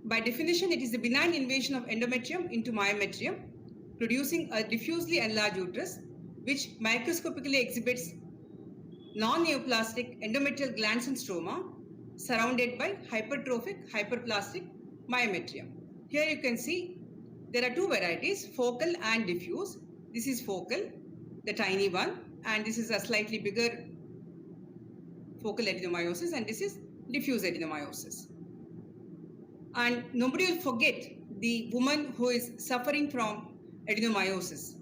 By definition, it is the benign invasion of endometrium into myometrium, producing a diffusely enlarged uterus, which microscopically exhibits non-neoplastic endometrial glands and stroma surrounded by hypertrophic hyperplastic myometrium. Here you can see there are two varieties, focal and diffuse. This is focal, the tiny one, and this is a slightly bigger focal adenomyosis, and this is diffuse adenomyosis. And nobody will forget the woman who is suffering from adenomyosis,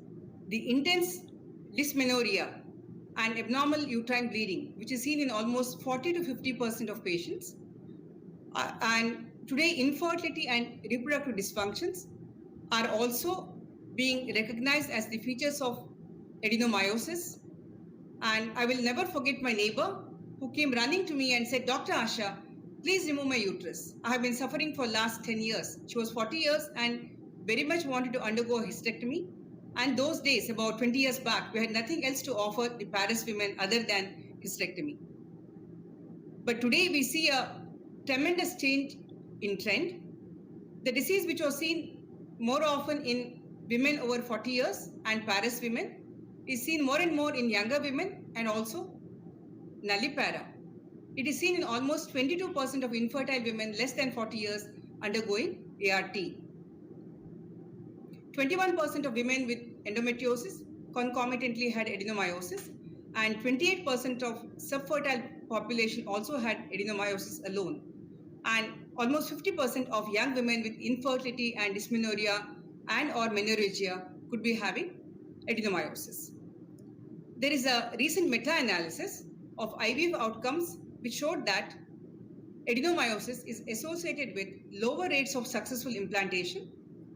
the intense dysmenorrhea and abnormal uterine bleeding, which is seen in almost 40 to 50% of patients. And today, infertility and reproductive dysfunctions are also being recognized as the features of adenomyosis. And I will never forget my neighbor who came running to me and said, Dr. Asha, please remove my uterus. I have been suffering for last 10 years. She was 40 years and very much wanted to undergo a hysterectomy. And those days, about 20 years back, we had nothing else to offer the Paris women other than hysterectomy. But today we see a tremendous change in trend. The disease which was seen more often in women over 40 years and Paris women is seen more and more in younger women and also nullipara. It is seen in almost 22% of infertile women less than 40 years undergoing ART. 21% of women with endometriosis concomitantly had adenomyosis, and 28% of subfertile population also had adenomyosis alone. And almost 50% of young women with infertility and dysmenorrhea and or menorrhagia could be having adenomyosis. There is a recent meta-analysis of IVF outcomes which showed that adenomyosis is associated with lower rates of successful implantation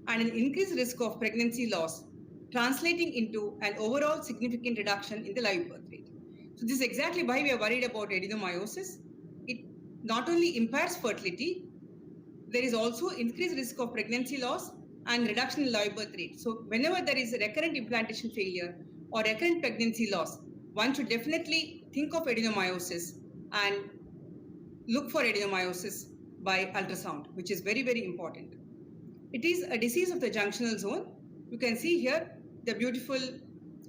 and an increased risk of pregnancy loss, translating into an overall significant reduction in the live birth rate. So this is exactly why we are worried about adenomyosis. It not only impairs fertility, there is also increased risk of pregnancy loss and reduction in live birth rate. So whenever there is a recurrent implantation failure or recurrent pregnancy loss, one should definitely think of adenomyosis and look for adenomyosis by ultrasound, which is very, very important. It is a disease of the junctional zone. You can see here the beautiful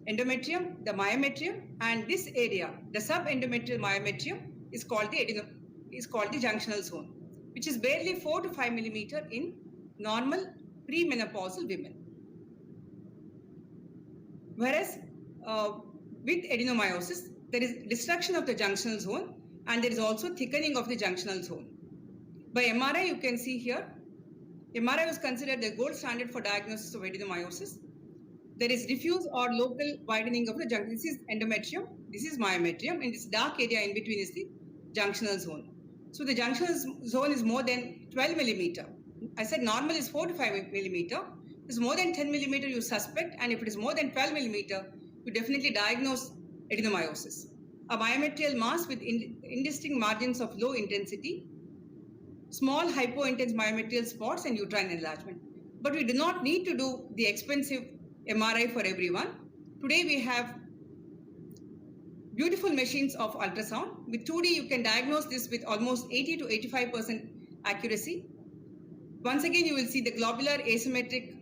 endometrium, the myometrium, and this area, the subendometrial myometrium, is called the junctional zone, which is barely 4 to 5 millimeter in normal premenopausal women. Whereas with adenomyosis, there is destruction of the junctional zone and there is also thickening of the junctional zone. By MRI, you can see here, MRI was considered the gold standard for diagnosis of adenomyosis. There is diffuse or local widening of the junction. This is endometrium, this is myometrium, and this dark area in between is the junctional zone. So the junctional zone is more than 12 millimeter. I said normal is 4 to 5 millimeter. If it's more than 10 millimeter, you suspect, and if it is more than 12 millimeter, you definitely diagnose adenomyosis. A myometrial mass with indistinct margins of low intensity, small hypointense myometrial spots, and uterine enlargement. But we do not need to do the expensive MRI for everyone. Today we have beautiful machines of ultrasound. With 2D, you can diagnose this with almost 80 to 85% accuracy. Once again, you will see the globular asymmetric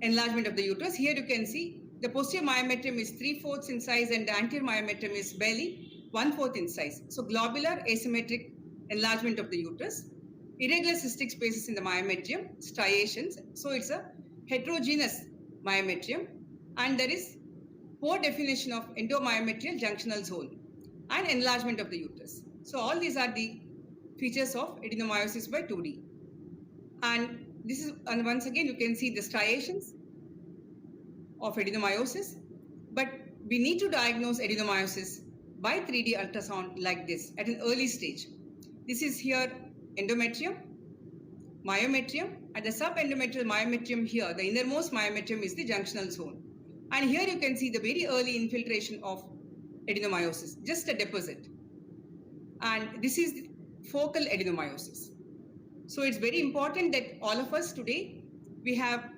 enlargement of the uterus. Here you can see the posterior myometrium is 3/4 in size and the anterior myometrium is barely 1/4 in size. So globular asymmetric enlargement of the uterus. Irregular cystic spaces in the myometrium, striations. So it's a heterogeneous myometrium, and there is poor definition of endomyometrial junctional zone and enlargement of the uterus. So all these are the features of adenomyosis by 2D. And this is, and once again, you can see the striations of adenomyosis, but we need to diagnose adenomyosis by 3D ultrasound like this at an early stage. This is here endometrium, myometrium, and the subendometrial myometrium here, the innermost myometrium is the junctional zone. And here you can see the very early infiltration of adenomyosis, just a deposit. And this is focal adenomyosis. So it's very important that all of us today, we have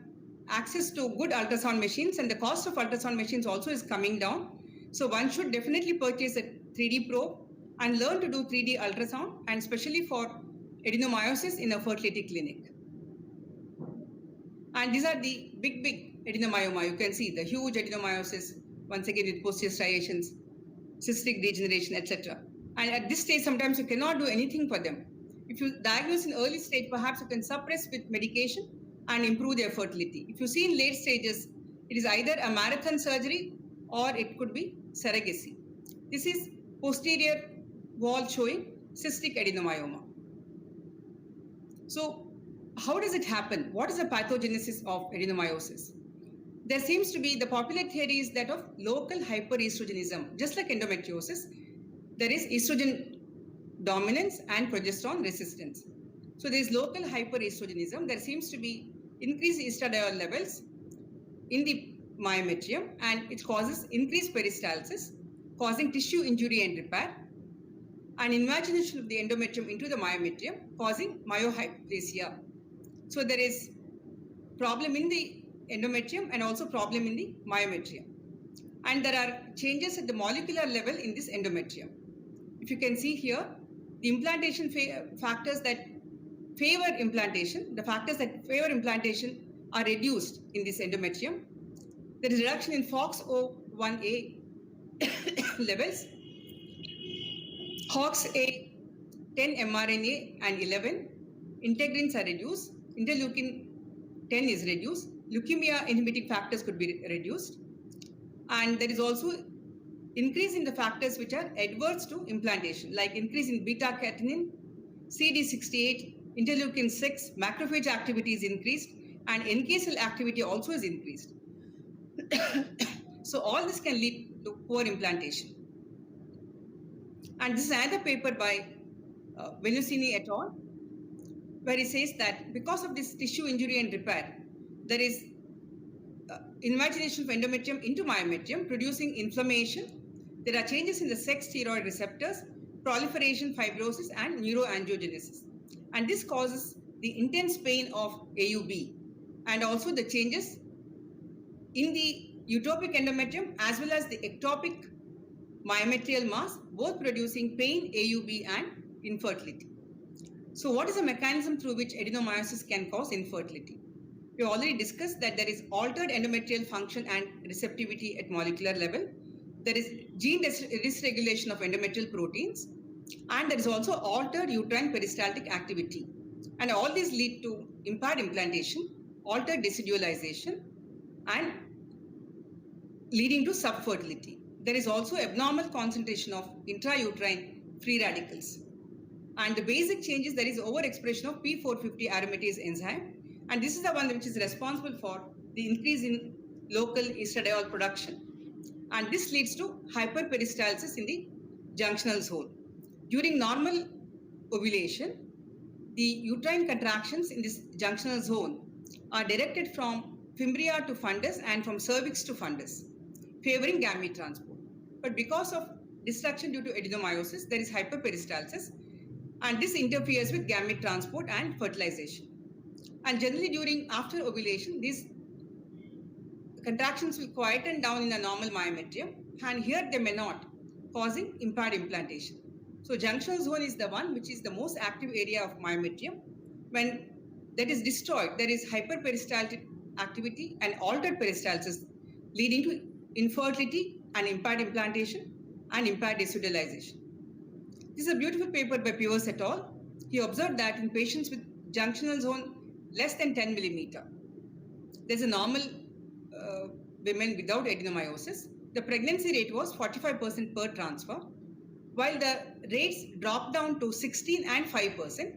access to good ultrasound machines, and the cost of ultrasound machines also is coming down. So one should definitely purchase a 3D probe and learn to do 3D ultrasound, and especially for adenomyosis in a fertility clinic. And these are the big adenomyoma. You can see the huge adenomyosis, once again with posterior striations, cystic degeneration, etc. And at this stage, sometimes you cannot do anything for them. If you diagnose in early stage, perhaps you can suppress with medication and improve their fertility. If you see in late stages, it is either a marathon surgery or it could be surrogacy. This is posterior wall showing cystic adenomyoma. So, how does it happen? What is the pathogenesis of adenomyosis? There seems to be, the popular theory is that of local hyperestrogenism. Just like endometriosis, there is estrogen dominance and progesterone resistance. So there is local hyperestrogenism. There seems to be increased estradiol levels in the myometrium, and it causes increased peristalsis, causing tissue injury and repair, and invagination of the endometrium into the myometrium, causing myohyplasia. So there is problem in the endometrium and also problem in the myometrium. And there are changes at the molecular level in this endometrium. If you can see here, the implantation factors that favor implantation, the factors that favor implantation are reduced in this endometrium. There is reduction in FOXO1A levels, HOXA, 10 mRNA and 11, integrins are reduced, interleukin 10 is reduced, leukemia inhibiting factors could be reduced, and there is also increase in the factors which are adverse to implantation, like increase in beta-catenin, CD68, interleukin 6, macrophage activity is increased, and NK cell activity also is increased. So all this can lead to poor implantation. And this is another paper by Venusini et al., where he says that because of this tissue injury and repair, there is invagination of endometrium into myometrium, producing inflammation. There are changes in the sex steroid receptors, proliferation, fibrosis, and neuroangiogenesis. And this causes the intense pain of AUB, and also the changes in the utopic endometrium as well as the ectopic myometrial mass, both producing pain, AUB, and infertility. So what is the mechanism through which adenomyosis can cause infertility? We already discussed that there is altered endometrial function and receptivity at molecular level. There is gene dysregulation of endometrial proteins, and there is also altered uterine peristaltic activity. And all these lead to impaired implantation, altered decidualization, and leading to subfertility. There is also abnormal concentration of intrauterine free radicals. And the basic change is there is overexpression of P450 aromatase enzyme, and this is the one which is responsible for the increase in local estradiol production. And this leads to hyperperistalsis in the junctional zone. During normal ovulation, the uterine contractions in this junctional zone are directed from fimbria to fundus and from cervix to fundus, favoring gamete transport. But because of destruction due to adenomyosis, there is hyperperistalsis, and this interferes with gamete transport and fertilization. And generally after ovulation, these contractions will quieten down in a normal myometrium, and here they may not, causing impaired implantation. So junctional zone is the one which is the most active area of myometrium. When that is destroyed, there is hyperperistaltic activity and altered peristalsis, leading to infertility and impaired implantation and impaired decidualization. This is a beautiful paper by Pierce et al. He observed that in patients with junctional zone less than 10 millimeter, there's a normal women without adenomyosis. The pregnancy rate was 45% per transfer, while the rates dropped down to 16 and 5%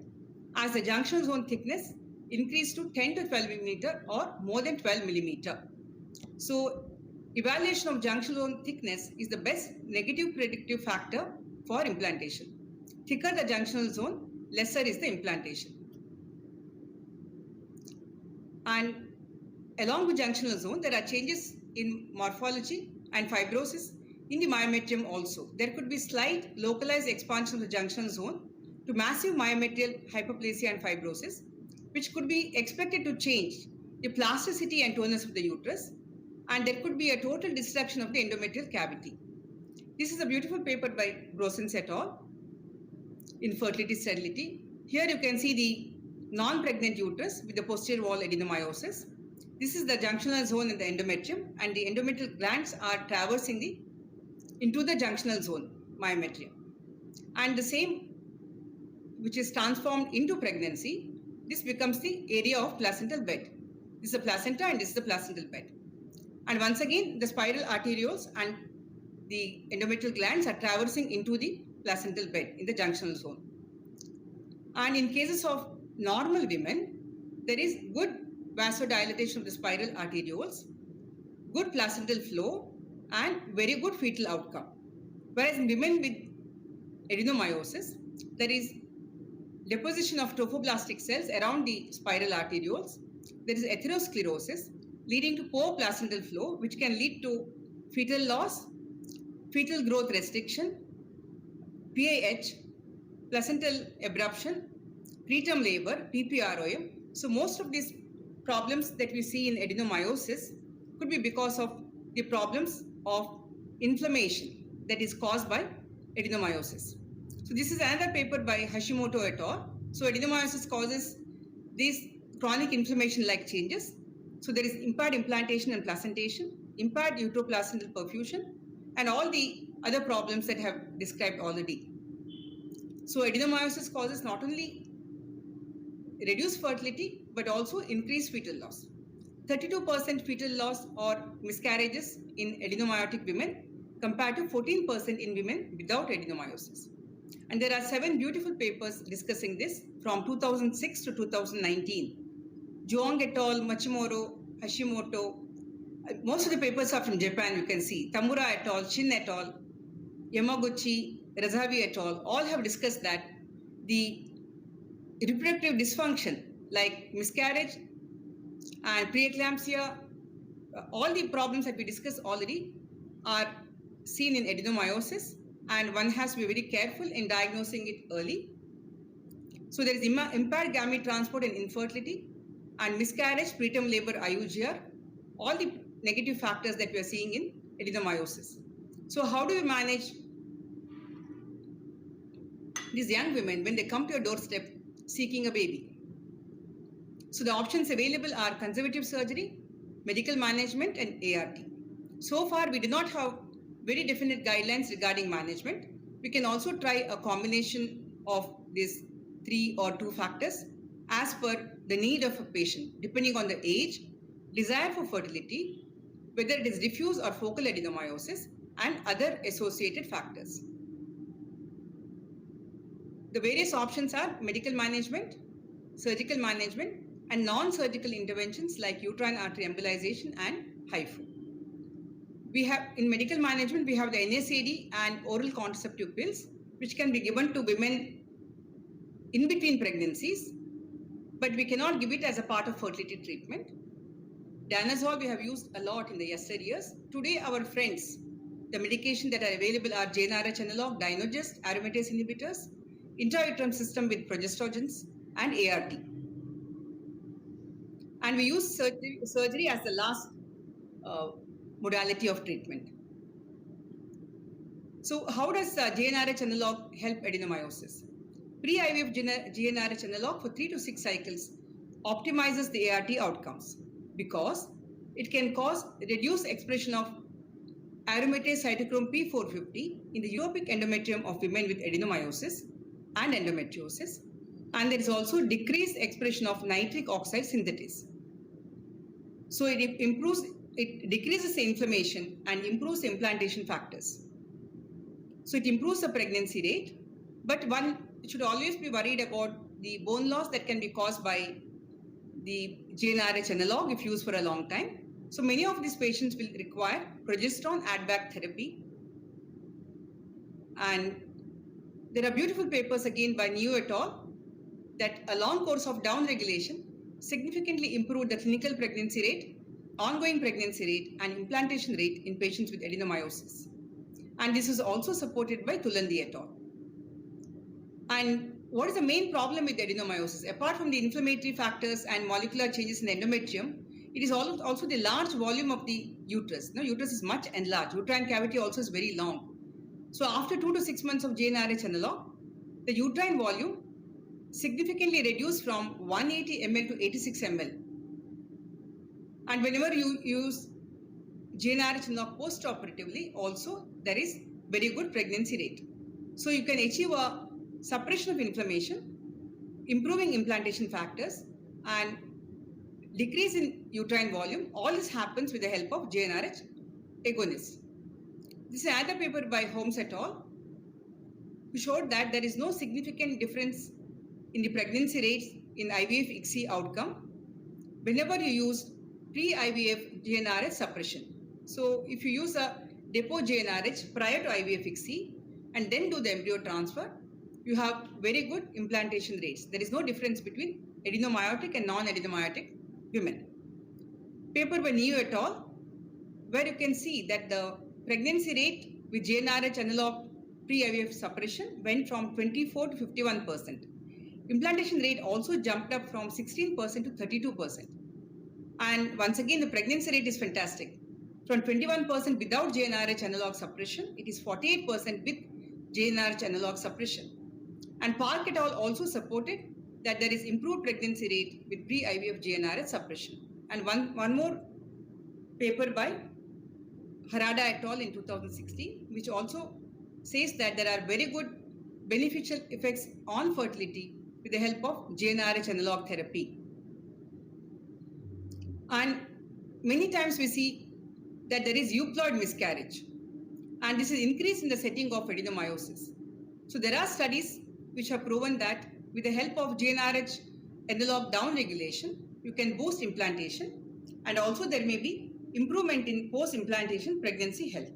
as the junctional zone thickness increased to 10 to 12 millimeter or more than 12 millimeter. So evaluation of junctional zone thickness is the best negative predictive factor for implantation. Thicker the junctional zone, lesser is the implantation. And along with junctional zone, there are changes in morphology and fibrosis in the myometrium also. There could be slight localized expansion of the junctional zone to massive myometrial hyperplasia and fibrosis, which could be expected to change the plasticity and tonus of the uterus, and there could be a total destruction of the endometrial cavity. This is a beautiful paper by Brosens et al. Infertility sterility. Here you can see the non-pregnant uterus with the posterior wall adenomyosis, This is the junctional zone in the endometrium, and the endometrial glands are traversing into the junctional zone, myometrium. And the same, which is transformed into pregnancy, this becomes the area of placental bed. This is the placenta and this is the placental bed. And once again, the spiral arterioles and the endometrial glands are traversing into the placental bed in the junctional zone. And in cases of normal women, there is good vasodilatation of the spiral arterioles, good placental flow, and very good fetal outcome. Whereas in women with adenomyosis, there is deposition of trophoblastic cells around the spiral arterioles. There is atherosclerosis leading to poor placental flow, which can lead to fetal loss, fetal growth restriction, PAH, placental abruption, preterm labor, PPROM. So most of these problems that we see in adenomyosis could be because of the problems of inflammation that is caused by adenomyosis. So this is another paper by Hashimoto et al. So adenomyosis causes these chronic inflammation-like changes. So there is impaired implantation and placentation, impaired uteroplacental perfusion, and all the other problems that I have described already. So adenomyosis causes not only reduced fertility, but also increased fetal loss. 32% fetal loss or miscarriages in adenomyotic women compared to 14% in women without adenomyosis. And there are 7 beautiful papers discussing this from 2006 to 2019. Zhuang et al., Machimoro, Hashimoto. Most of the papers are from Japan, you can see. Tamura et al., Shin et al., Yamaguchi, Razavi et al. All have discussed that the reproductive dysfunction like miscarriage and preeclampsia, all the problems that we discussed already are seen in adenomyosis, and one has to be very careful in diagnosing it early. So there is impaired gamete transport and infertility, and miscarriage, preterm labor, IUGR, all the negative factors that we are seeing in adenomyosis. So how do we manage these young women when they come to your doorstep seeking a baby? So the options available are conservative surgery, medical management, and ART. So far, we do not have very definite guidelines regarding management. We can also try a combination of these 3 or 2 factors as per the need of a patient, depending on the age, desire for fertility, whether it is diffuse or focal adenomyosis, and other associated factors. The various options are medical management, surgical management, and non-surgical interventions like uterine artery embolization and HIFU. We have, in medical management, we have the NSAID and oral contraceptive pills, which can be given to women in between pregnancies, but we cannot give it as a part of fertility treatment. Danazol we have used a lot in the yesteryears. Today, our friends, the medication that are available are GnRH analog, Dynogest, aromatase inhibitors, intrauterine system with progestogens, and ART. And we use surgery as the last modality of treatment. So how does GnRH analog help adenomyosis? Pre-IVF GnRH analog for 3 to 6 cycles optimizes the ART outcomes because it can cause reduced expression of aromatase cytochrome P450 in the ectopic endometrium of women with adenomyosis and endometriosis, and there is also decreased expression of nitric oxide synthetase. So it decreases the inflammation and improves the implantation factors. So it improves the pregnancy rate, but one should always be worried about the bone loss that can be caused by the GnRH analog if used for a long time. So many of these patients will require progesterone add-back therapy. And there are beautiful papers again by Neo et al. That a long course of downregulation significantly improved the clinical pregnancy rate, ongoing pregnancy rate, and implantation rate in patients with adenomyosis. And this is also supported by Tulandi et al. And what is the main problem with adenomyosis? Apart from the inflammatory factors and molecular changes in the endometrium, it is also the large volume of the uterus. Now, uterus is much enlarged. Uterine cavity also is very long. So after 2 to 6 months of GnRH analog, the uterine volume significantly reduced from 180 ml to 86 ml. And whenever you use GnRH analog post-operatively, also there is very good pregnancy rate. So you can achieve a suppression of inflammation, improving implantation factors, and decrease in uterine volume. All this happens with the help of GnRH agonist. This is another paper by Holmes et al. Who showed that there is no significant difference in the pregnancy rates in IVF-ICSI outcome whenever you use pre-IVF GnRH suppression. So if you use a depot GnRH prior to IVF-ICSI and then do the embryo transfer, you have very good implantation rates. There is no difference between adenomyotic and non-adenomyotic women. Paper by Neo et al., where you can see that the pregnancy rate with GnRH analog pre-IVF suppression went from 24 to 51%. Implantation rate also jumped up from 16% to 32%. And once again, the pregnancy rate is fantastic. From 21% without GnRH analog suppression, it is 48% with GnRH analog suppression. And Park et al. Also supported that there is improved pregnancy rate with pre-IVF GnRH suppression. And one more paper by Harada et al. In 2016, which also says that there are very good beneficial effects on fertility with the help of GnRH analog therapy. And many times we see that there is euploid miscarriage, and this is increased in the setting of adenomyosis. So there are studies which have proven that with the help of GnRH analog downregulation, you can boost implantation, and also there may be improvement in post-implantation pregnancy health,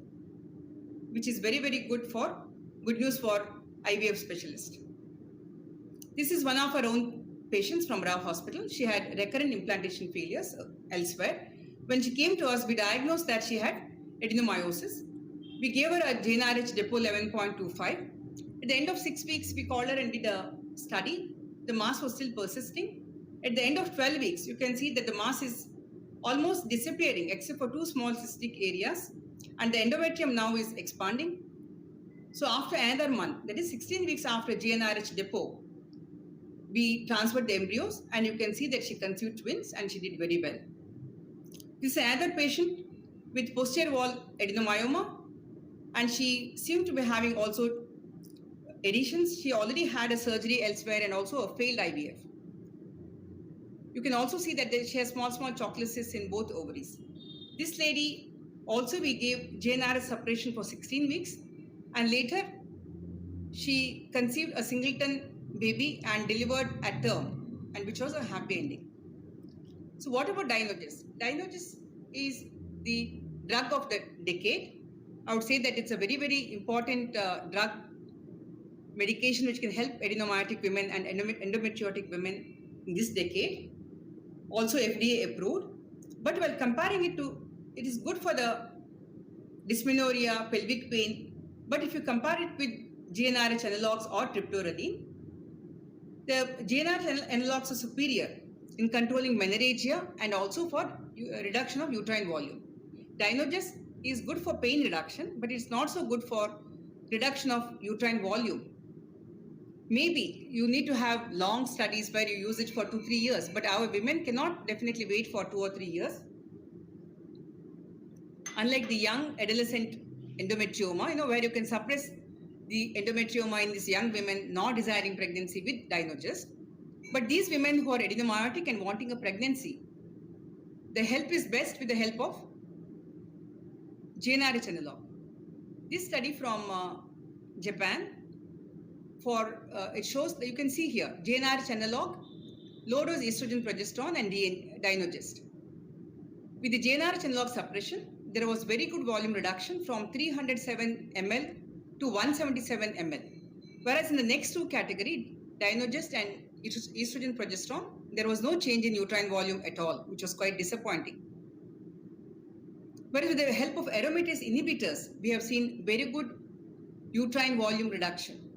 which is very, very good news for IVF specialists. This is one of our own patients from Rao Hospital. She had recurrent implantation failures elsewhere. When she came to us, we diagnosed that she had adenomyosis. We gave her a GnRH depot 11.25. At the end of 6 weeks, we called her and did a study. The mass was still persisting. At the end of 12 weeks, you can see that the mass is almost disappearing except for 2 small cystic areas, and the endometrium now is expanding. So after another month, that is 16 weeks after GnRH depot, we transferred the embryos, and you can see that she conceived twins and she did very well. This is another patient with posterior wall adenomyoma, and she seemed to be having also adhesions. She already had a surgery elsewhere and also a failed IVF. You can also see that she has small chocolate cysts in both ovaries. This lady also we gave GnRH suppression for 16 weeks, and later she conceived a singleton baby and delivered at term, and which was a happy ending. So what about Dynogest? Dynogest is the drug of the decade. I would say that it's a very, very important drug medication which can help adenomyotic women and endometriotic women in this decade. Also FDA approved. But while comparing it to, it is good for the dysmenorrhea, pelvic pain. But if you compare it with GnRH analogs or triptorelin, the GnRH analogs are superior in controlling menorrhagia and also for reduction of uterine volume. Dynogest is good for pain reduction, but it's not so good for reduction of uterine volume. Maybe you need to have long studies where you use it for 2-3 years, but our women cannot definitely wait for 2 or 3 years. Unlike the young adolescent endometrioma, where you can suppress the endometrioma in these young women not desiring pregnancy with Dynogest. But these women who are adenomyotic and wanting a pregnancy, the help is best with the help of GnRH analog. This study from Japan, it shows that you can see here GnRH analog, low dose estrogen progesterone and Dynogest. With the GnRH analog suppression, there was very good volume reduction from 307 ml to 177 ml. Whereas in the next 2 category, Dynogest and estrogen progesterone, there was no change in uterine volume at all, which was quite disappointing. Whereas with the help of aromatase inhibitors, we have seen very good uterine volume reduction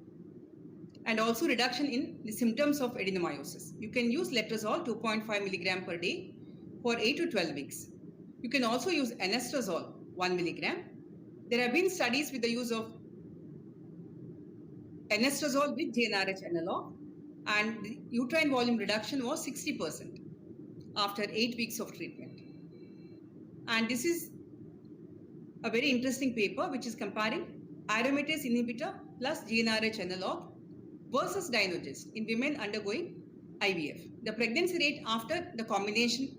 and also reduction in the symptoms of adenomyosis. You can use letrozole 2.5 milligram per day for 8 to 12 weeks. You can also use anastrozole 1 milligram. There have been studies with the use of anastrozole with GnRH analog, and the uterine volume reduction was 60% after 8 weeks of treatment. And this is a very interesting paper which is comparing aromatase inhibitor plus GnRH analog versus Dynogest in women undergoing IVF. The pregnancy rate after the combination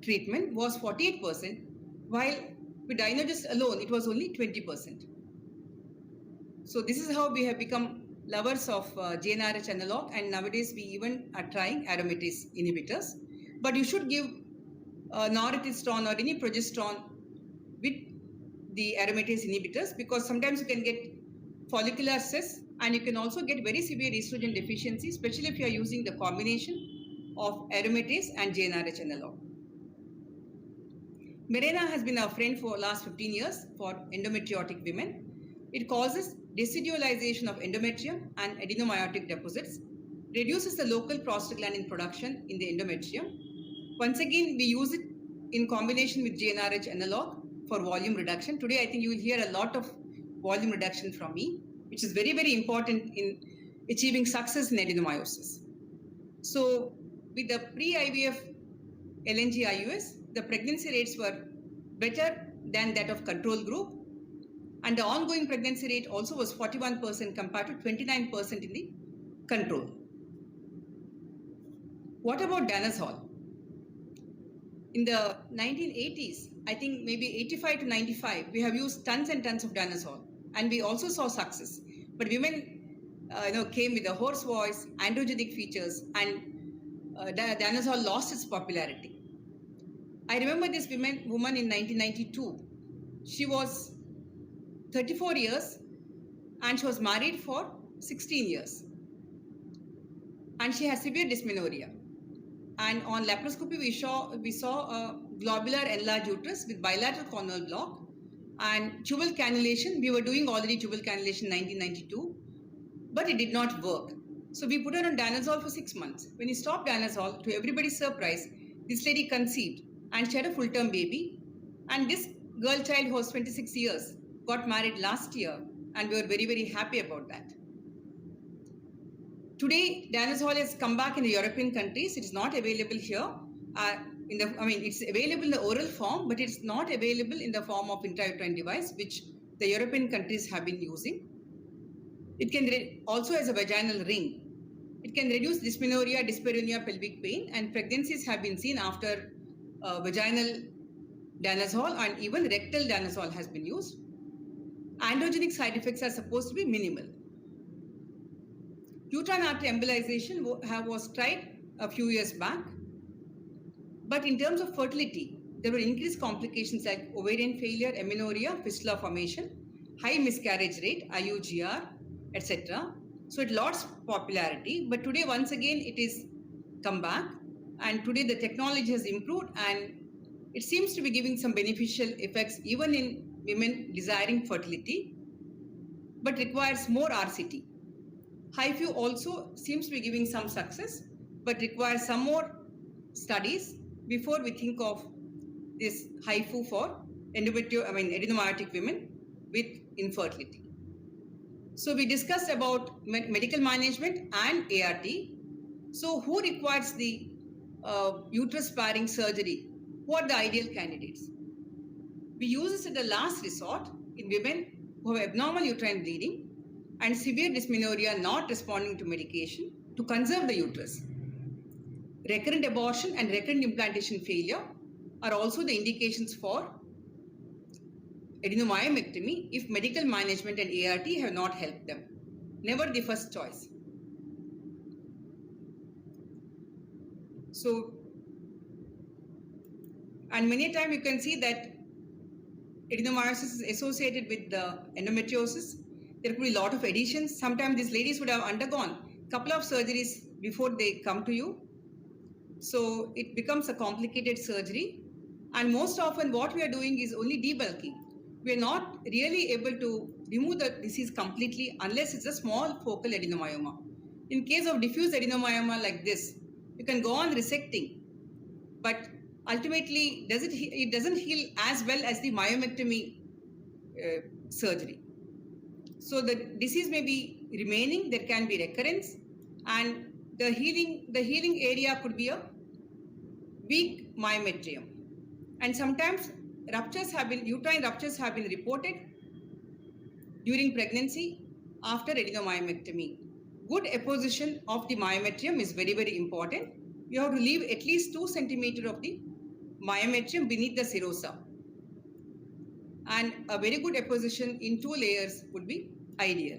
treatment was 48%, while with Dynogest alone it was only 20%. So this is how we have become lovers of GnRH analog, and nowadays we even are trying aromatase inhibitors. But you should give norepinephrine or any progesterone with the aromatase inhibitors, because sometimes you can get follicular cysts and you can also get very severe estrogen deficiency, especially if you are using the combination of aromatase and GnRH analog. Mirena has been our friend for last 15 years for endometriotic women. It causes decidualization of endometrium and adenomyotic deposits, reduces the local prostaglandin production in the endometrium. Once again, we use it in combination with GnRH analog for volume reduction. Today, I think you will hear a lot of volume reduction from me, which is very, very important in achieving success in adenomyosis. So with the pre-IVF LNG IUS, the pregnancy rates were better than that of control group. And the ongoing pregnancy rate also was 41% compared to 29% in the control. What about danazol? In the 1980s, I think maybe 85 to 95, we have used tons and tons of danazol, and we also saw success. But women came with a hoarse voice, androgenic features, and danazol lost its popularity. I remember this woman in 1992. She was 34 years and she was married for 16 years. And she has severe dysmenorrhea. And on laparoscopy, we saw a globular enlarged uterus with bilateral corneal block and tubal cannulation. We were doing already tubal cannulation in 1992, but it did not work. So we put her on danazol for 6 months. When we stopped danazol, to everybody's surprise, this lady conceived and she had a full-term baby. And this girl child, who was 26 years, got married last year, and we were very, very happy about that. Today, danazol has come back in the European countries. It is not available here. It's available in the oral form, but it's not available in the form of intrauterine device, which the European countries have been using. It can also as a vaginal ring. It can reduce dysmenorrhea, dyspareunia, pelvic pain, and pregnancies have been seen after vaginal danazol, and even rectal danazol has been used. Androgenic side effects are supposed to be minimal. Uterine artery embolization was tried a few years back, but in terms of fertility, there were increased complications like ovarian failure, amenorrhea, fistula formation, high miscarriage rate, IUGR, etc. So it lost popularity, but today once again it is come back, and today the technology has improved and it seems to be giving some beneficial effects even in women desiring fertility, but requires more RCT. HIFU also seems to be giving some success, but requires some more studies before we think of this HIFU for adenomyotic women with infertility. So we discussed about medical management and ART. So who requires the uterus sparing surgery? Who are the ideal candidates? We use this as the last resort in women who have abnormal uterine bleeding and severe dysmenorrhea not responding to medication to conserve the uterus. Recurrent abortion and recurrent implantation failure are also the indications for adenomyomectomy if medical management and ART have not helped them. Never the first choice. So, and many times you can see that adenomyosis is associated with the endometriosis. There could be a lot of adhesions. Sometimes these ladies would have undergone a couple of surgeries before they come to you. So it becomes a complicated surgery. And most often what we are doing is only debulking. We are not really able to remove the disease completely unless it's a small focal adenomyoma. In case of diffuse adenomyoma like this, you can go on resecting, but ultimately it doesn't heal as well as the myomectomy surgery. So the disease may be remaining, there can be recurrence, and the healing area could be a weak myometrium. And sometimes uterine ruptures have been reported during pregnancy after adenomyomectomy. Good apposition of the myometrium is very, very important. You have to leave at least 2 centimeters of the myometrium beneath the serosa. And a very good apposition in 2 layers would be ideal.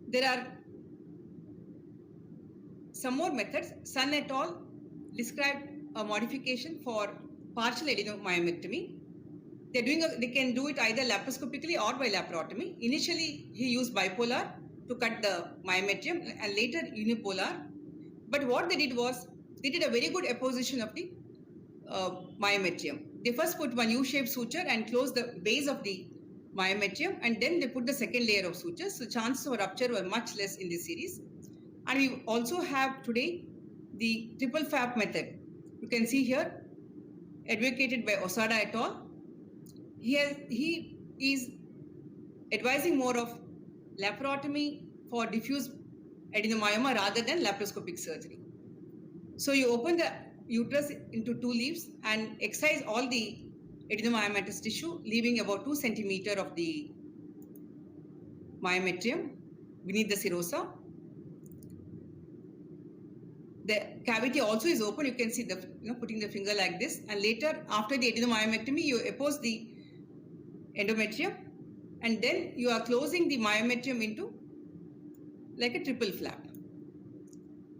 There are some more methods. Sun et al. Described a modification for partial adenomyomectomy. They can do it either laparoscopically or by laparotomy. Initially, he used bipolar to cut the myometrium and later unipolar. But what they did was, they did a very good apposition of the myometrium. They first put one U-shaped suture and closed the base of the myometrium, and then they put the second layer of sutures. So chances of rupture were much less in this series. And we also have today the triple FAP method. You can see here, advocated by Osada et al. He is advising more of laparotomy for diffuse adenomyoma rather than laparoscopic surgery. So you open the uterus into 2 leaves and excise all the adenomyomatous tissue, leaving about 2 centimeters of the myometrium beneath the serosa. The cavity also is open. You can see putting the finger like this, and later after the adenomyomectomy, you oppose the endometrium, and then you are closing the myometrium into like a triple flap.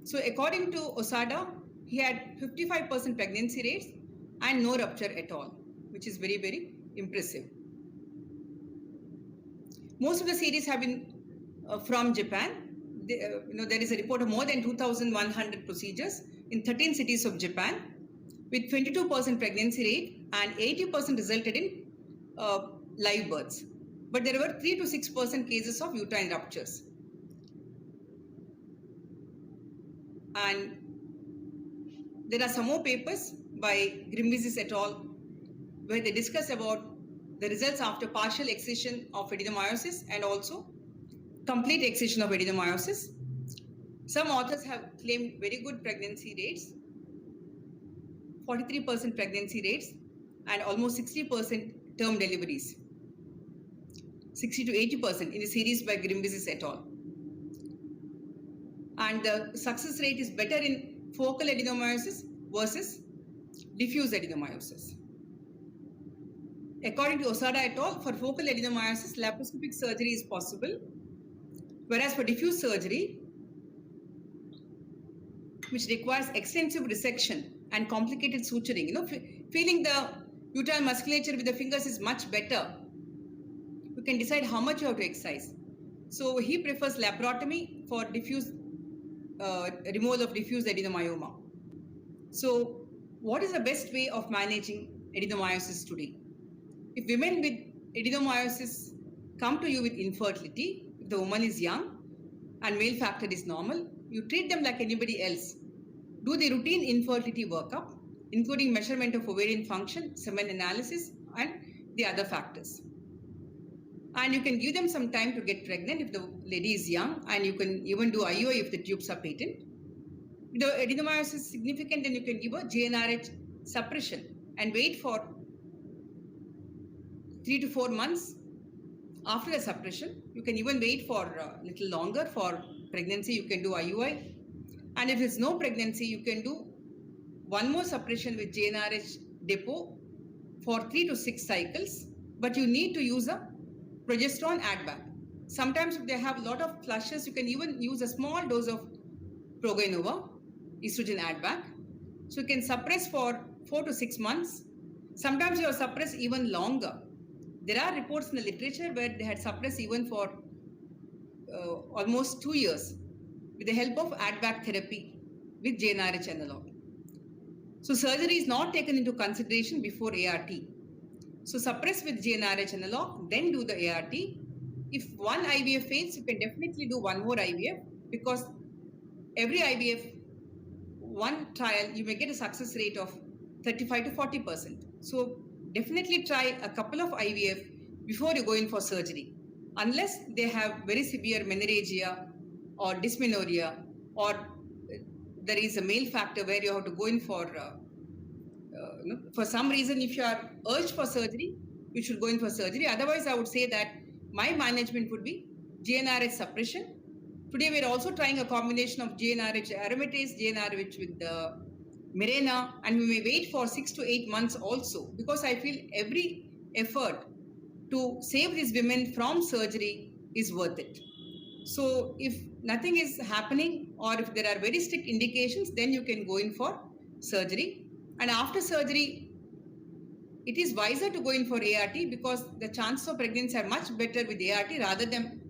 So according to Osada, he had 55% pregnancy rates and no rupture at all, which is very, very impressive. Most of the series have been from Japan. There is a report of more than 2,100 procedures in 13 cities of Japan, with 22% pregnancy rate and 80% resulted in live births. But there were 3 to 6% cases of uterine ruptures. And there are some more papers by Grimbizis et al. Where they discuss about the results after partial excision of adenomyosis and also complete excision of adenomyosis. Some authors have claimed very good pregnancy rates, 43% pregnancy rates, and almost 60% term deliveries, 60 to 80% in the series by Grimbizis et al. And the success rate is better in focal adenomyosis versus diffuse adenomyosis. According to Osada et al., for focal adenomyosis, laparoscopic surgery is possible, whereas for diffuse surgery, which requires extensive resection and complicated suturing, feeling the uterine musculature with the fingers is much better. You can decide how much you have to excise. So he prefers laparotomy for diffuse removal of diffuse adenomyoma. So what is the best way of managing adenomyosis today? If women with adenomyosis come to you with infertility, if the woman is young and male factor is normal, you treat them like anybody else. Do the routine infertility workup, including measurement of ovarian function, semen analysis, and the other factors. And you can give them some time to get pregnant if the lady is young, and you can even do IUI if the tubes are patent. If the adenomyosis is significant, then you can give a GnRH suppression and wait for 3 to 4 months after the suppression. You can even wait for a little longer. For pregnancy, you can do IUI. And if it's no pregnancy, you can do one more suppression with GnRH depot for 3 to 6 cycles. But you need to use a progesterone add-back. Sometimes if they have a lot of flushes, you can even use a small dose of Proguanova, estrogen add-back. So you can suppress for 4 to 6 months. Sometimes you have suppressed even longer. There are reports in the literature where they had suppressed even for almost 2 years with the help of add-back therapy with GnRH analog. So surgery is not taken into consideration before ART. So suppress with GnRH analog, then do the ART. If one IVF fails, you can definitely do one more IVF, because every IVF, one trial, you may get a success rate of 35 to 40%. So definitely try a couple of IVF before you go in for surgery, unless they have very severe menorrhagia or dysmenorrhea, or there is a male factor where you have to go in for for some reason, if you are urged for surgery, you should go in for surgery. Otherwise, I would say that my management would be GnRH suppression. Today, we're also trying a combination of GnRH aromatase, GnRH with the Mirena, and we may wait for 6 to 8 months also, because I feel every effort to save these women from surgery is worth it. So if nothing is happening, or if there are very strict indications, then you can go in for surgery. And after surgery, it is wiser to go in for ART, because the chances of pregnancy are much better with ART rather than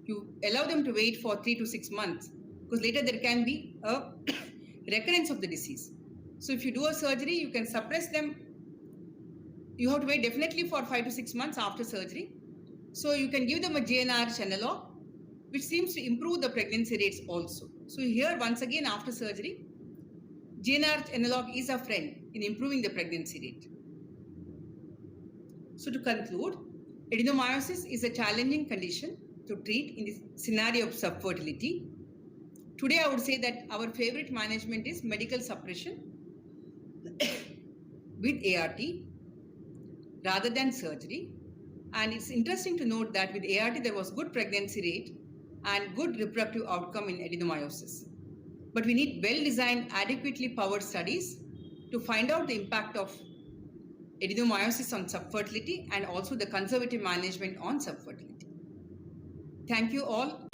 you allow them to wait for 3 to 6 months, because later there can be a recurrence of the disease. So if you do a surgery, you can suppress them. You have to wait definitely for 5 to 6 months after surgery. So you can give them a GnRH analog, which seems to improve the pregnancy rates also. So here, once again, after surgery, GnRH analog is a friend in improving the pregnancy rate. So to conclude, adenomyosis is a challenging condition to treat in the scenario of subfertility. Today, I would say that our favorite management is medical suppression with ART rather than surgery. And it's interesting to note that with ART, there was good pregnancy rate and good reproductive outcome in adenomyosis. But we need well-designed, adequately powered studies to find out the impact of adenomyosis on subfertility and also the conservative management on subfertility. Thank you all.